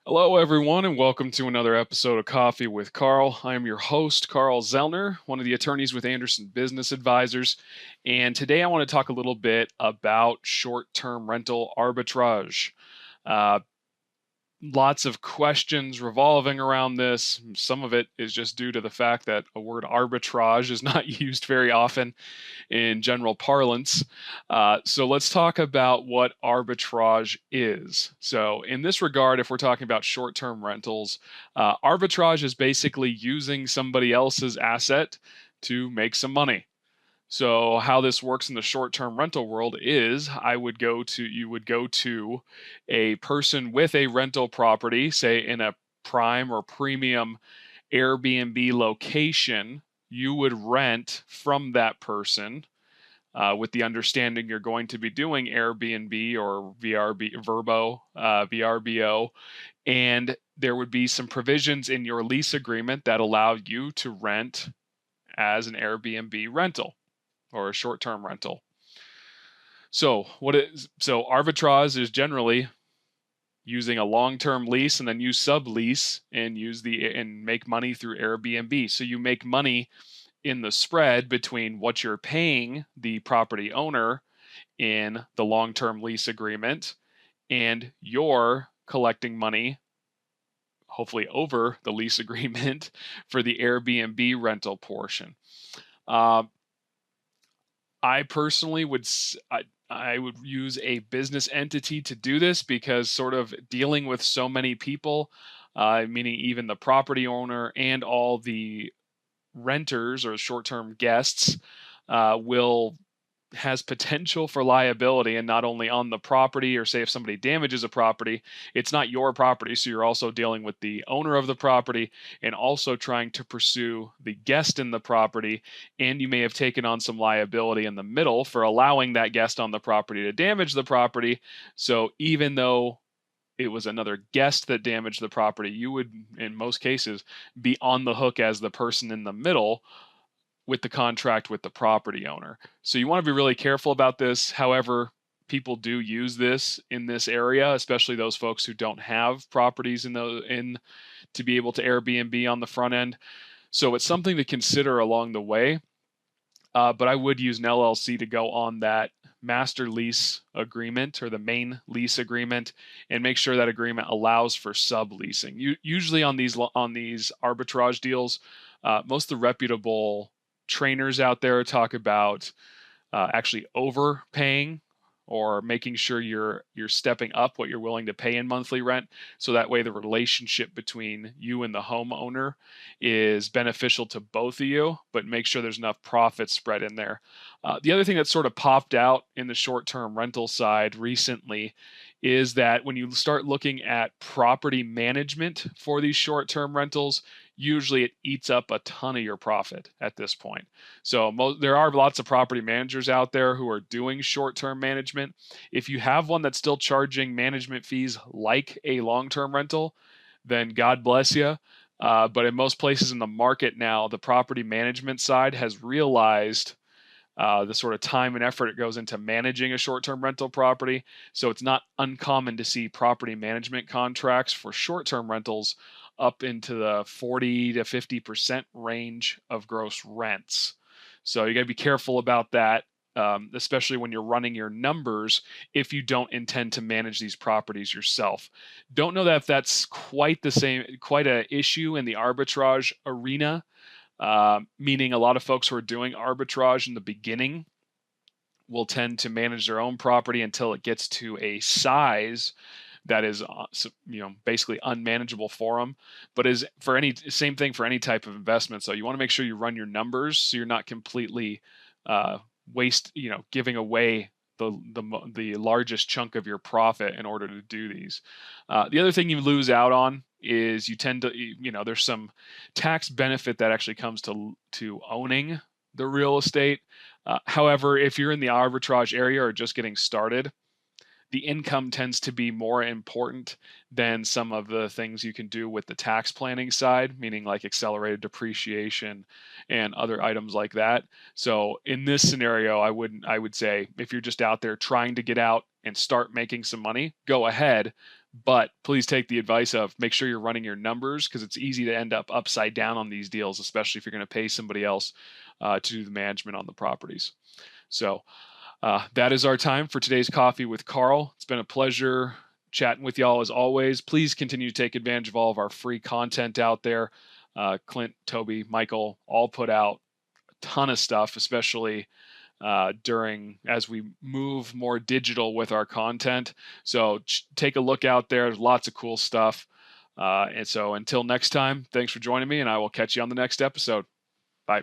Hello, everyone, and welcome to another episode of Coffee with Carl. I am your host, Carl Zoellner, one of the attorneys with Anderson Business Advisors. And today I want to talk a little bit about short term rental arbitrage. Uh, Lots of questions revolving around this. Some of it is just due to the fact that a word arbitrage is not used very often in general parlance. So let's talk about what arbitrage is. So, in this regard, if we're talking about short term rentals, arbitrage is basically using somebody else's asset to make some money. So how this works in the short-term rental world is you would go to a person with a rental property, say in a prime or premium Airbnb location. You would rent from that person with the understanding you're going to be doing Airbnb or VRBO, and there would be some provisions in your lease agreement that allow you to rent as an Airbnb rental or a short-term rental. So arbitrage is generally using a long-term lease and then you sublease and make money through Airbnb. So you make money in the spread between what you're paying the property owner in the long-term lease agreement and you're collecting money, hopefully over the lease agreement, for the Airbnb rental portion. Uh, I personally I would use a business entity to do this because sort of dealing with so many people, meaning even the property owner and all the renters or short-term guests, will has potential for liability, and not only on the property, or say if somebody damages a property, it's not your property, so you're also dealing with the owner of the property and also trying to pursue the guest in the property, and you may have taken on some liability in the middle for allowing that guest on the property to damage the property. So even though it was another guest that damaged the property, you would in most cases be on the hook as the person in the middle with the contract with the property owner. So you want to be really careful about this. However, people do use this in this area, especially those folks who don't have properties in to be able to Airbnb on the front end. So it's something to consider along the way. But I would use an LLC to go on that master lease agreement or the main lease agreement and make sure that agreement allows for subleasing. Usually on these arbitrage deals, most of the reputable trainers out there talk about actually overpaying or making sure you're stepping up what you're willing to pay in monthly rent, so that way the relationship between you and the homeowner is beneficial to both of you, but make sure there's enough profit spread in there. The other thing that sort of popped out in the short-term rental side recently is that when you start looking at property management for these short-term rentals, usually it eats up a ton of your profit at this point. So there are lots of property managers out there who are doing short-term management. If you have one that's still charging management fees like a long-term rental, then God bless you. But in most places in the market now, the property management side has realized the sort of time and effort it goes into managing a short-term rental property. So it's not uncommon to see property management contracts for short-term rentals up into the 40 to 50% range of gross rents. So you got to be careful about that, especially when you're running your numbers if you don't intend to manage these properties yourself. Don't know that if that's quite an issue in the arbitrage arena, meaning a lot of folks who are doing arbitrage in the beginning will tend to manage their own property until it gets to a size that is basically unmanageable for them, but is for any same thing for any type of investment. So you want to make sure you run your numbers so you're not completely giving away the largest chunk of your profit in order to do these. The other thing you lose out on is you tend to, there's some tax benefit that actually comes to owning the real estate. However, if you're in the arbitrage area or just getting started, the income tends to be more important than some of the things you can do with the tax planning side, meaning like accelerated depreciation and other items like that. So in this scenario, I would say if you're just out there trying to get out and start making some money, go ahead. But please take the advice of make sure you're running your numbers, because it's easy to end up upside down on these deals, especially if you're going to pay somebody else to do the management on the properties. So that is our time for today's Coffee with Carl. It's been a pleasure chatting with y'all as always. Please continue to take advantage of all of our free content out there. Clint, Toby, Michael all put out a ton of stuff, especially during as we move more digital with our content. So take a look out there. There's lots of cool stuff. And so until next time, thanks for joining me, and I will catch you on the next episode. Bye.